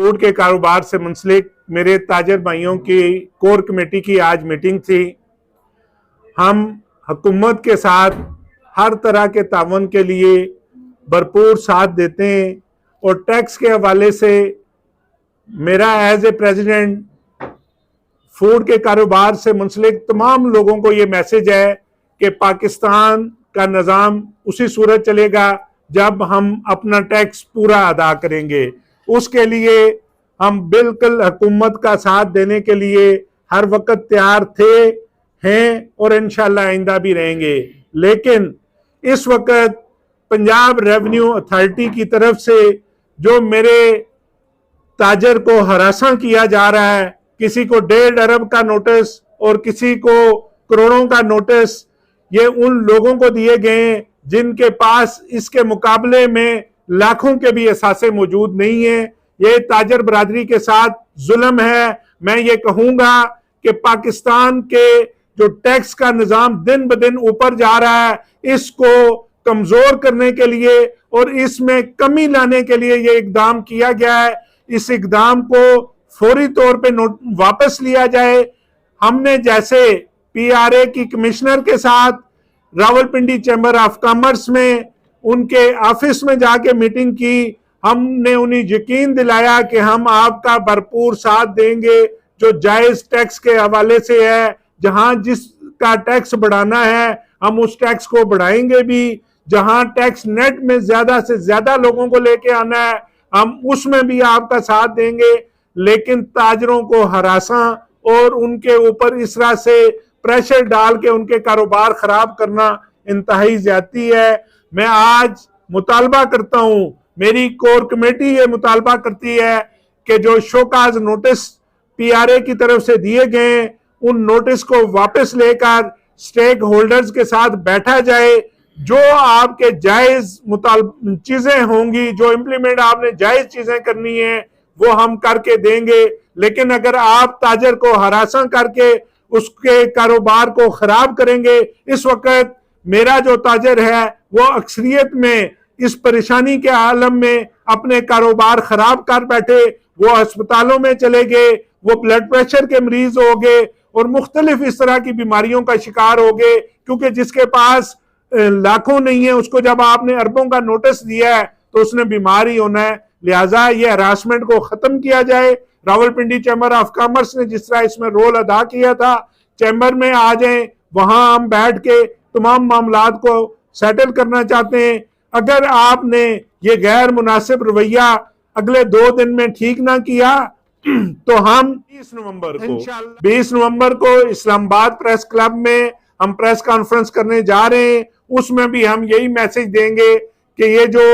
Food के कारोबार से मुंसलिक मेरे ताजर भाइयों की कोर कमेटी की आज मीटिंग थी। हम हुकूमत के साथ हर तरह के तावन के लिए भरपूर साथ देते हैं और टैक्स के हवाले से मेरा एज ए प्रेसिडेंट फूड के कारोबार से मुंसलिक तमाम लोगों को ये मैसेज है कि पाकिस्तान का निज़ाम उसी सूरत चलेगा जब हम अपना टैक्स पूरा अदा करेंगे। उसके लिए हम बिल्कुल हुकूमत का साथ देने के लिए हर वक्त तैयार थे, हैं और इंशाल्लाह आइंदा भी रहेंगे। लेकिन इस वक्त पंजाब रेवेन्यू अथॉरिटी की तरफ से जो मेरे ताजर को हरासा किया जा रहा है, किसी को 1.5 अरब का नोटिस और किसी को करोड़ों का नोटिस, ये उन लोगों को दिए गए जिनके पास इसके मुकाबले में लाखों के भी असासे मौजूद नहीं है। ये ताजर बरादरी के साथ जुल्म है। मैं ये कहूंगा कि पाकिस्तान के जो टैक्स का निजाम दिन ब दिन ऊपर जा रहा है, इसको कमजोर करने के लिए और इसमें कमी लाने के लिए ये इकदाम किया गया है। इस इकदाम को फौरी तौर पे वापस लिया जाए। हमने जैसे पीआरए की कमिश्नर के साथ रावलपिंडी चैम्बर ऑफ कॉमर्स में उनके ऑफिस में जाके मीटिंग की, हमने उन्हें यकीन दिलाया कि हम आपका भरपूर साथ देंगे। जो जायज टैक्स के हवाले से है, जहां जिसका टैक्स बढ़ाना है हम उस टैक्स को बढ़ाएंगे भी, जहां टैक्स नेट में ज्यादा से ज्यादा लोगों को लेके आना है हम उसमें भी आपका साथ देंगे। लेकिन ताजरों को हरासा और उनके ऊपर इस तरह से प्रेशर डाल के उनके कारोबार खराब करना इंतहाई ज्यादती है। मैं आज मुतालबा करता हूं, मेरी कोर कमेटी ये मुतालबा करती है कि जो शोकाज नोटिस पीआरए की तरफ से दिए गए उन नोटिस को वापस लेकर स्टेक होल्डर्स के साथ बैठा जाए। जो आपके जायज चीजें होंगी, जो इंप्लीमेंट आपने जायज चीजें करनी है वो हम करके देंगे। लेकिन अगर आप ताजर को हरासा करके उसके कारोबार को खराब करेंगे, इस वक्त मेरा जो ताजर है वो अक्सरियत में इस परेशानी के आलम में अपने कारोबार खराब कर बैठे, वो अस्पतालों में चले गए, वो ब्लड प्रेशर के मरीज हो गए और मुख्तलिफ इस तरह की बीमारियों का शिकार हो गए। क्योंकि जिसके पास लाखों नहीं है उसको जब आपने अरबों का नोटिस दिया है तो उसने बीमार ही होना है। लिहाजा ये हरासमेंट को खत्म किया जाए। रावलपिंडी चैम्बर ऑफ कॉमर्स ने जिस तरह इसमें रोल अदा किया था, चैम्बर में आ जाएं, वहां हम बैठ के तमाम मामलात को सेटल करना चाहते हैं। अगर आपने ये गैर मुनासिब रवैया अगले 2 दिन में ठीक ना किया तो हम 20 नवंबर को इस्लामाबाद प्रेस क्लब में हम प्रेस कॉन्फ्रेंस करने जा रहे हैं। उसमें भी हम यही मैसेज देंगे कि ये जो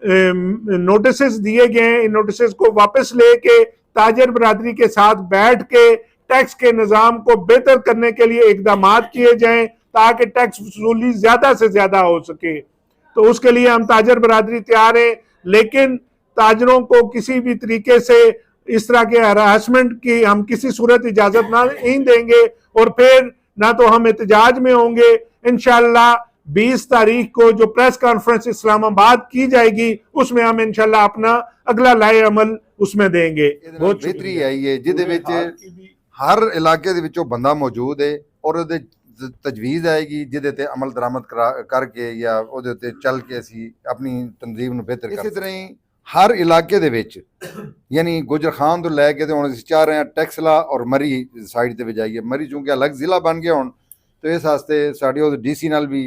नोटिस दिए गए हैं, इन नोटिस को वापस लेके ताजर बरादरी के साथ बैठ के टैक्स के निजाम को बेहतर करने के लिए इकदाम किए जाएं ताकि टैक्स वसूली ज्यादा से ज्यादा हो सके। तो उसके लिए हम ताजर बरादरी तैयार है। लेकिन ताजरों को किसी भी तरीके से इस तरह के हरासमेंट की हम किसी सूरत इजाजत ना नहीं देंगे और फिर ना तो हम एहतजाज में होंगे। इंशाल्लाह 20 तारीख को जो प्रेस कॉन्फ्रेंस इस्लामाबाद की जाएगी उसमें हम इंशाल्लाह अपना अगला लाए अमल उसमें देंगे। बहुत बेहतरी है ये जिहदे विच हर इलाके दे विचों बंदा मौजूद है और उहदे तजवीज़ आएगी जिहदे ते अमल दरामद करके या उहदे ते चल के असी अपनी तंजीम नूं बेहतर कर। इसी तरह ही हर इलाके दे विच यानी गुजर खान तो लैके ते हुण असीं चाह रहे हैं टैक्सला और मरी साइड ते जाइए। मरी चूंकि अलग जिला बन गया हुण तो इस वास्ते साडी उस डीसी नाल भी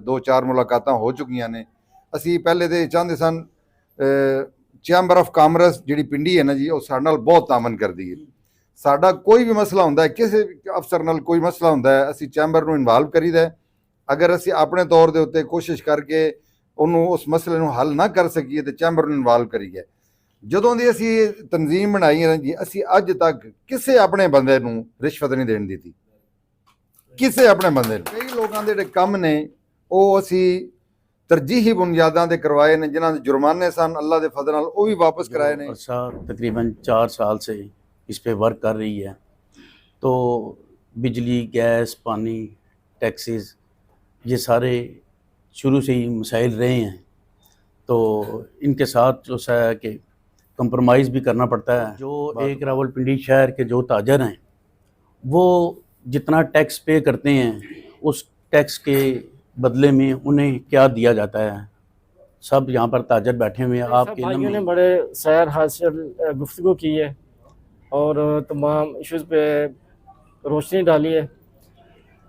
2-4 मुलाकातां हो चुकियां ने। असीं पहले तो चाहते सन चैम्बर ऑफ कामर्स जिहड़ी पिंडी है ना जी वो साडे नाल बहुत तामन करदी है। साडा कोई भी मसला हुंदा है, किसी अफसर नाल कोई मसला हुंदा है, असीं चैम्बर नूं इनवाल्व करीदा है। अगर असीं अपने तौर दे उत्ते कोशिश करके उन्होंने उस मसले नूं हल ना कर सकीए तो चैम्बर नूं इनवाल्व करीए। जदों दी असीं तंजीम बनाई है जी असीं अज तक किसी अपने बंदे नूं रिश्वत नहीं देण दित्ती, किसी अपने बंदे नूं। कई लोगों के जिहड़े कम ने वो असीं तरजीही बुनियादां ते करवाए ने, जिन्हां दे जुर्माने सन अल्लाह दे फजल नाल वो भी वापस कराए ने। तकरीबन 4 साल से इस पे वर्क कर रही है। तो बिजली, गैस, पानी, टैक्सेस ये सारे शुरू से ही मसाइल रहे हैं। तो इनके साथ जो है कि कंप्रोमाइज़ भी करना पड़ता है। जो एक रावलपिंडी शहर के जो ताजर हैं वो जितना टैक्स पे करते हैं उस टैक्स के बदले में उन्हें क्या दिया जाता है। सब यहाँ पर ताजर बैठे हुए हैं। आपके भाइयों ने बड़े सैर हासिल गुफ्तगू की है और तमाम इश्यूज़ पे रोशनी डाली है,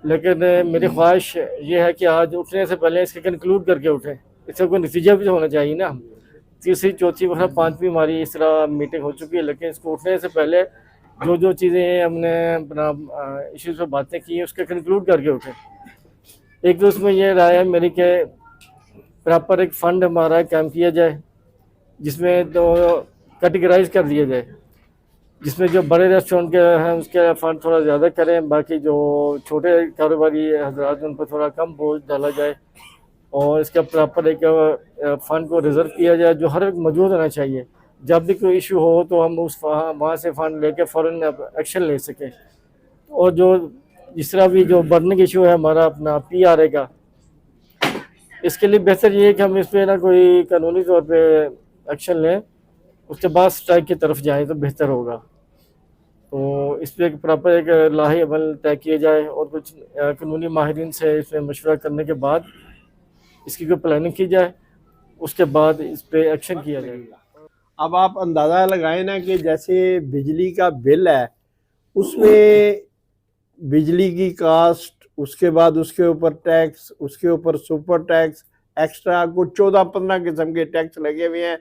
लेकिन मेरी ख्वाहिश ये है कि आज उठने से पहले इसके कंक्लूड करके उठें। इसका कोई नतीजा भी तो होना चाहिए ना। तीसरी चौथी वरना पाँचवीं हमारी इस तरह मीटिंग हो चुकी है, लेकिन इसको उठने से पहले जो जो चीज़ें हमने अपना इश्यूज़ पर बातें की हैं उसके कंक्लूड करके उठें। एक तो उसमें यह राय है मेरी कि प्रॉपर एक फ़ंड हमारा कैम्प किया जाए जिसमें तो कैटेगराइज कर दिया जाए, जिसमें जो बड़े रेस्टोरेंट के हैं उसके फ़ंड थोड़ा ज़्यादा करें, बाकी जो छोटे कारोबारी हजरात उन पर थोड़ा कम बोझ डाला जाए और इसका प्रॉपर एक फ़ंड को रिज़र्व किया जाए जो हर एक मौजूद होना चाहिए। जब भी कोई इशू हो तो हम उस वहाँ से फ़ंड लेके फ़ौरन एक्शन ले सकें। और जो जिस तरह भी जो बर्निंग इशू है हमारा अपना PRA का, इसके लिए बेहतर ये है कि हम इस पर ना कोई कानूनी तौर पे एक्शन लें, उसके बाद स्ट्राइक की तरफ जाएं तो बेहतर होगा। तो इस पर एक प्रॉपर एक लाही अमल तय किया जाए और कुछ कानूनी माहिरीन से इसमें मशवरा करने के बाद इसकी कोई प्लानिंग की जाए, उसके बाद इस पर एक्शन किया जाएगा। अब आप अंदाज़ा लगाएं ना कि जैसे बिजली का बिल है उसमें बिजली की कास्ट, उसके बाद उसके ऊपर टैक्स, उसके ऊपर सुपर टैक्स, एक्स्ट्रा कुछ 14-15 किस्म के टैक्स लगे हुए हैं।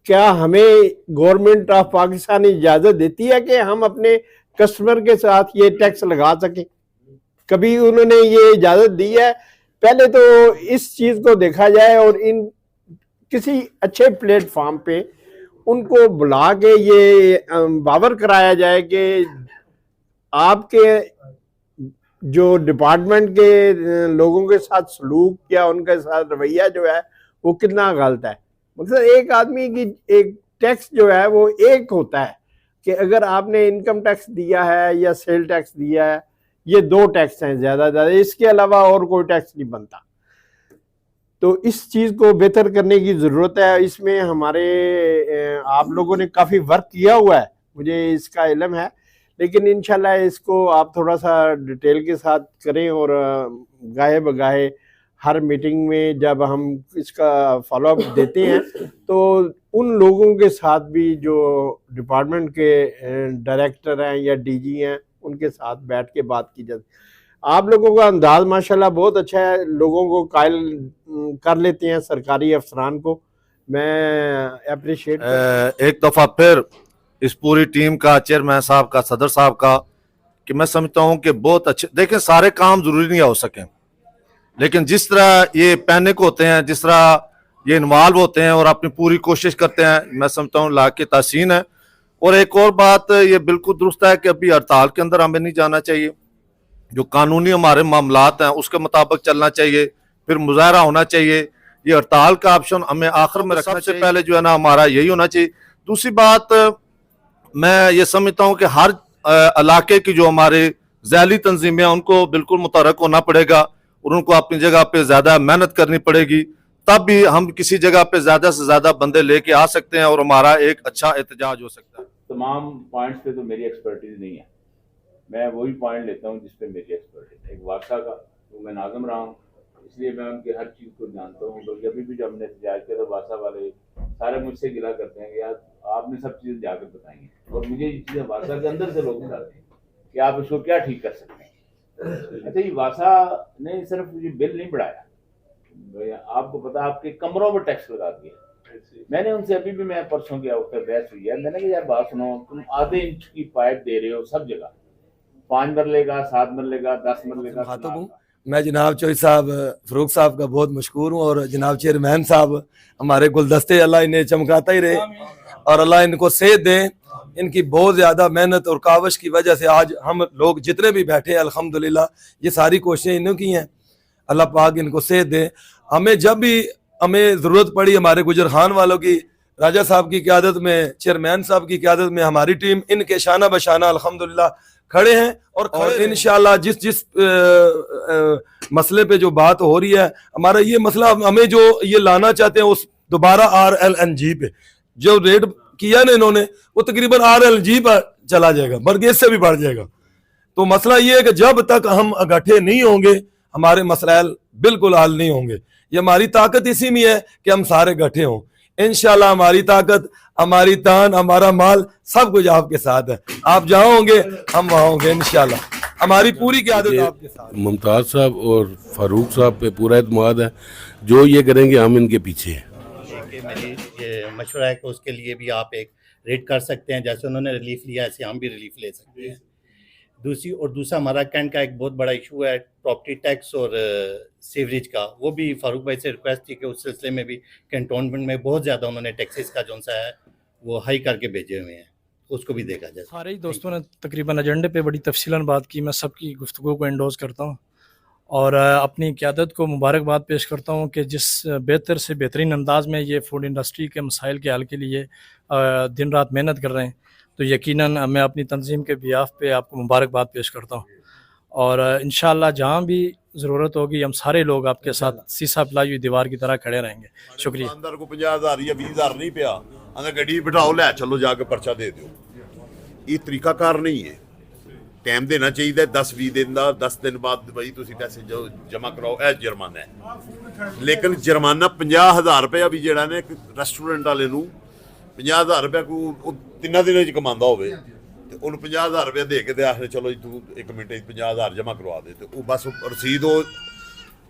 क्या हमें गवर्नमेंट ऑफ पाकिस्तान इजाज़त देती है कि हम अपने कस्टमर के साथ ये टैक्स लगा सकें? कभी उन्होंने ये इजाज़त दी है? पहले तो इस चीज़ को देखा जाए और इन किसी अच्छे प्लेटफॉर्म पे उनको बुला के ये बावर कराया जाए कि आपके जो डिपार्टमेंट के लोगों के साथ सलूक या उनके साथ रवैया जो है वो कितना गलत है। मतलब एक आदमी की एक टैक्स जो है वो एक होता है कि अगर आपने इनकम टैक्स दिया है या सेल टैक्स दिया है, ये 2 टैक्स हैं ज़्यादा, इसके अलावा और कोई टैक्स नहीं बनता। तो इस चीज़ को बेहतर करने की ज़रूरत है। इसमें हमारे आप लोगों ने काफ़ी वर्क किया हुआ है, मुझे इसका इल्म है, लेकिन इंशाल्लाह इसको आप थोड़ा सा डिटेल के साथ करें और गाहे बगाहे हर मीटिंग में जब हम इसका फॉलोअप देते हैं तो उन लोगों के साथ भी जो डिपार्टमेंट के डायरेक्टर हैं या DG हैं उनके साथ बैठ के बात की जाती। आप लोगों का अंदाज माशाल्लाह बहुत अच्छा है, लोगों को कायल कर लेते हैं सरकारी अफसरान को, मैं अप्रिशिएट। एक दफ़ा फिर इस पूरी टीम का, चेयरमैन साहब का, सदर साहब का, कि मैं समझता हूं कि बहुत अच्छे, देखें सारे काम जरूरी नहीं हो सके, लेकिन जिस तरह ये पैनिक होते हैं, जिस तरह ये इन्वॉल्व होते हैं और अपनी पूरी कोशिश करते हैं, मैं समझता हूँ लाके तासीन है। और एक और बात ये बिल्कुल दुरुस्त है कि अभी हड़ताल के अंदर हमें नहीं जाना चाहिए, जो कानूनी हमारे मामलात हैं उसके मुताबिक चलना चाहिए, फिर मुजाहरा होना चाहिए। ये हड़ताल का ऑप्शन हमें आखिर में रखना सबसे पहले जो है ना हमारा यही होना चाहिए। दूसरी बात मैं ये समझता हूँ कि हर इलाके की जो हमारे ज़ैली तंजीमें हैं उनको बिल्कुल मुतहरक होना पड़ेगा और उनको अपनी जगह पे ज़्यादा मेहनत करनी पड़ेगी, तब भी हम किसी जगह पे ज़्यादा से ज़्यादा बंदे लेके आ सकते हैं और हमारा एक अच्छा एहतजाज हो सकता है। तमाम पॉइंट्स पे तो मेरी एक्सपर्टीज नहीं है, मैं वही पॉइंट लेता हूँ जिस पे मेरी एक्सपर्टीज है। एक वासा का तो मैं नाज़म रहा हूँ, इसलिए मैं उनकी हर चीज़ को जानता हूँ। बल्कि अभी भी जब हमने एहतजाज किया तो वासा वाले सारे मुझसे गिला करते हैं कि यार आपने सब चीज़ें जाकर बताई हैं, और मुझे ये चीज़ें वासा के अंदर से लोग बताते हैं कि आप इसको क्या ठीक कर सकते हैं। अच्छा, ये वासा ने सिर्फ ये बिल नहीं बढ़ाया, आपको पता आपके कमरों में टैक्स लगा दिया। मैंने उनसे अभी भी, मैं परसों गया उत्तर बहस हुई है, मैंने कहा यार बात सुनो, तुम आधे इंच की पाइप दे रहे हो सब जगह, 5 मरले का, 7 मरले का, 10 मरले का। मैं जनाब चौधरी साहब फरूक साहब का बहुत मशहूर हूँ और जनाब चेयरमैन साहब हमारे गुलदस्ते, अल्लाह इन्हें चमकाता ही रहे और अल्लाह इनको सेहत दें। इनकी बहुत ज़्यादा मेहनत और कावश की वजह से आज हम लोग जितने भी बैठे हैं अल्हम्दुलिल्लाह, ये सारी कोशिशें इन्हों की हैं। अल्लाह पाक इनको सेहत दें। हमें जब भी हमें ज़रूरत पड़ी, हमारे गुजर खान वालों की, राजा साहब की क़यादत में, चेयरमैन साहब की क़यादत में हमारी टीम इनके शाना बशाना अल्हम्दुलिल्लाह खड़े हैं और इंशाल्लाह जिस मसले पे जो बात हो रही है, हमारा ये मसला हमें जो ये लाना चाहते हैं उस दोबारा RLNG पे, जो रेट किया ना इन्होंने वो तकरीबन RLG पर चला जाएगा, बल्कि इससे भी बढ़ जाएगा। तो मसला ये है कि जब तक हम इकट्ठे नहीं होंगे हमारे मसलाइल बिल्कुल हल नहीं होंगे। ये हमारी ताकत इसी में है कि हम सारे इकट्ठे हों। इंशाल्लाह हमारी ताकत, हमारी तान, हमारा माल सब कुछ आपके साथ है। आप जहाँ होंगे हम वहाँ होंगे इंशाल्लाह। हमारी पूरी क़यादत आपके साथ। मुमताज साहब और फारूक साहब पे पूरा एतमाद है, जो ये करेंगे हम इनके पीछे हैं। कि मेरी ये मशवरा है कि उसके लिए भी आप एक रेट कर सकते हैं, जैसे उन्होंने रिलीफ लिया ऐसे हम भी रिलीफ ले सकते हैं। दूसरा हमारा कैंट का एक बहुत बड़ा इशू है प्रॉपर्टी टैक्स और सीवरेज का, वो भी फारूक भाई से रिक्वेस्ट थी कि उस सिलसिले में भी कैंटोनमेंट में बहुत ज़्यादा उन्होंने टैक्सेस का जो सा है वो हाई करके भेजे हुए हैं, उसको भी देखा जाए। सारे ही दोस्तों ने तकरीबन एजेंडे पे बड़ी तफसीलन बात की। मैं सबकी गुफ्तगू को एंडोज करता हूँ और अपनी क़यादत को मुबारकबाद पेश करता हूँ कि जिस बेहतर से बेहतरीन अंदाज में ये फूड इंडस्ट्री के मसाइल के हल के लिए दिन रात मेहनत कर रहे हैं, तो यकीनन मैं अपनी तंजीम के बिहाफ पे आपको मुबारकबाद पेश करता हूँ। और इंशाअल्लाह जहाँ भी ज़रूरत होगी हम सारे लोग आपके साथ सीसा पिलाई हुई दीवार की तरह खड़े रहेंगे। शुक्रिया। दुकानदार को 50,000 या 20,000 नहीं पिया, अगर गड्डी बिठाओ लै चलो जाके पर्चा दे दो, ये तरीकाकार नहीं है। टाइम देना चाहिए 10-20 दिन का, 10 दिन बाद भाई तुम पैसे जो जमा कराओ, यह जुर्माना है। लेकिन जुर्माना 50,000 रुपया भी जोड़ा ने एक रेस्टोरेंट वाले 50,000 रुपया को 3 दिनों च कमांदा होवे ते उन्हें 50,000 रुपया दे के आखिर चलो जी तू 1 मिनट 50,000 जमा करवा दे, तो बस रसीद वो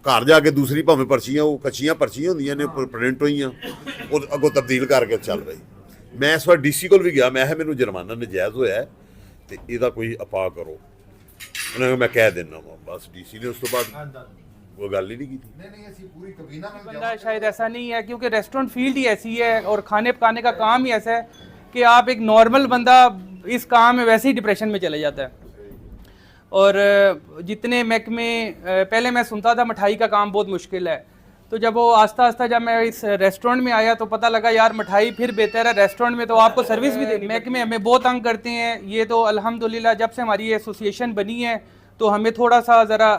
घर जाके दूसरी भावें पर्चियां वो कच्चियां पर्चियां होंदियां ने प्रिंट होईयां वो अगों तब्दील करके चल रही। मैं इस बार DC कोल भी गया, मैं मैनू जुर्माना नजायज़ होया है तो इसका कोई अपा करो, उन्हें मैं कह देना वा, बस DC ने उस तो बाद वो गल ही नहीं की थी। बंदा शायद ऐसा नहीं है क्योंकि रेस्टोरेंट फील्ड ही ऐसी है और खाने पकाने का काम ही ऐसा है कि आप एक नॉर्मल बंदा इस काम में वैसे ही डिप्रेशन में चले जाता है। और जितने महकमे पहले मैं सुनता था मिठाई का काम बहुत मुश्किल है, तो जब वो आस्ता आस्ता जब मैं इस रेस्टोरेंट में आया तो पता लगा यार मिठाई फिर बेहतर है, रेस्टोरेंट में तो आपको सर्विस भी देनी। महकमे हमें बहुत तंग करते हैं, ये तो अल्हम्दुलिल्लाह जब से हमारी एसोसिएशन बनी है तो हमें थोड़ा सा ज़रा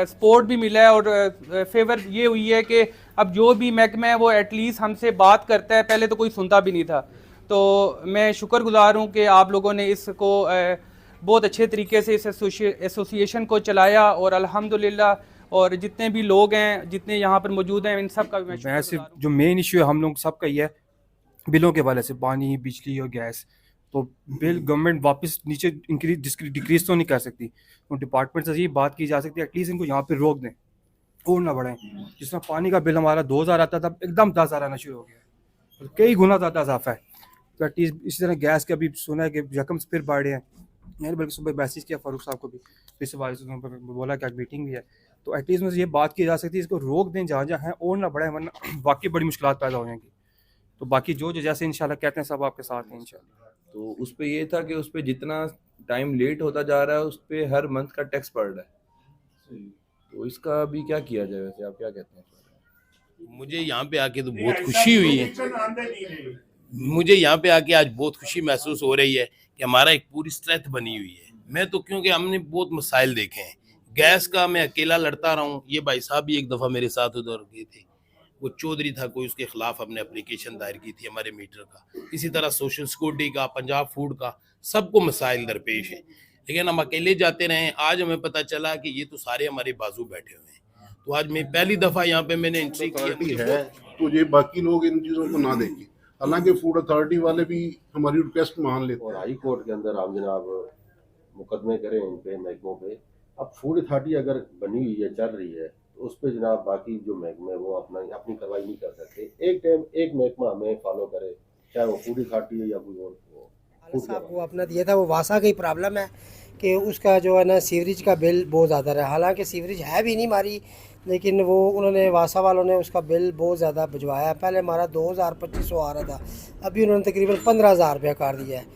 सपोर्ट भी मिला है और फेवर ये हुई है कि अब जो भी महकमा है वो एटलीस्ट हमसे बात करता है, पहले तो कोई सुनता भी नहीं था। तो मैं शुक्रगुजार हूँ कि आप लोगों ने इसको बहुत अच्छे तरीके से इस एसोसिएशन को चलाया और अल्हम्दुलिल्लाह, और जितने भी लोग हैं जितने यहाँ पर मौजूद हैं इन सब का भी मैं सिर्फ जो मेन इशू है हम लोग सबका ही है बिलों के वाले से, पानी बिजली और गैस, तो बिल गवर्नमेंट वापस नीचे डिक्रीज तो नहीं कर सकती, तो डिपार्टमेंट से ये बात की जा सकती है एटलीस्ट इनको यहाँ पे रोक दें और ना बढ़ाएं। जिस तरह पानी का बिल हमारा 2,000 आता था एकदम 10,000 आना शुरू हो गया, तो कई गुना ज़्यादा इजाफा है। तो एटलीस्ट इसी तरह गैस का भी सुना है कि रकम फिर बढ़े हैं, मैंने बल्कि सुबह मैसेज किया फारूक साहब को भी, इस बारे से बोला कि मीटिंग भी है, तो एटलीस्ट मुझे ये बात की जा सकती है इसको रोक दें जहाँ जहाँ है और ना बढ़ाएं, वरना वाकई बड़ी मुश्किलात पैदा हो जाएंगी। तो बाकी जो जैसे इंशाल्लाह कहते हैं सब आपके साथ हैं इंशाल्लाह। तो उस पर ये था कि उस पर जितना टाइम लेट होता जा रहा है उस पर हर मंथ का टैक्स पड़ रहा है, तो इसका अभी क्या किया जाए, वैसे आप क्या कहते हैं? मुझे यहाँ पे आके तो बहुत खुशी हुई है, मुझे यहाँ पे आके आज बहुत खुशी महसूस हो रही है कि हमारा एक पूरी स्ट्रेंथ बनी हुई है। मैं तो क्योंकि हमने बहुत मसाइल देखे हैं, गैस का मैं अकेला लड़ता रहा हूँ, ये भाई साहब भी एक दफ़ा मेरे साथ उधर गए थे, वो चौधरी था कोई, उसके खिलाफ हमने एप्लीकेशन दायर की थी हमारे मीटर का, इसी तरह सोशल सिक्योरिटी का, पंजाब फूड का, सबको मसाइल दरपेश है, लेकिन हम अकेले जाते रहे। आज हमें पता चला कि ये तो सारे हमारे बाजू बैठे हुए हैं, तो आज मैं पहली दफ़ा यहाँ पे मैंने एंट्री की है, तो ये बाकी लोग इन चीज़ों को ना देखें, हालांकि फूड अथॉरिटी वाले भी हमारी रिक्वेस्ट मान लेते हैं। और हाई कोर्ट के अंदर आप जनाब मुकदमे करें इन पे महकमों पे, अब फूड अथॉरिटी अगर बनी हुई है चल रही है तो उस पर जनाब बाकी जो महकमे है वो अपनी कार्रवाई नहीं कर सकते। एक टाइम एक महकमा हमें फॉलो करे, चाहे वो फूड अथॉरिटी है या कोई और। साहब को अपना दिया था वो वासा का ही प्रॉब्लम है कि उसका जो है ना सीवरेज का बिल बहुत ज़्यादा है, हालांकि सीवरेज है भी नहीं हमारी, लेकिन वो उन्होंने वासा वालों ने उसका बिल बहुत ज़्यादा भिजवाया। पहले हमारा 2,000-2,500 आ रहा था, अभी उन्होंने तकरीबन 15,000 रुपया कर दिया है।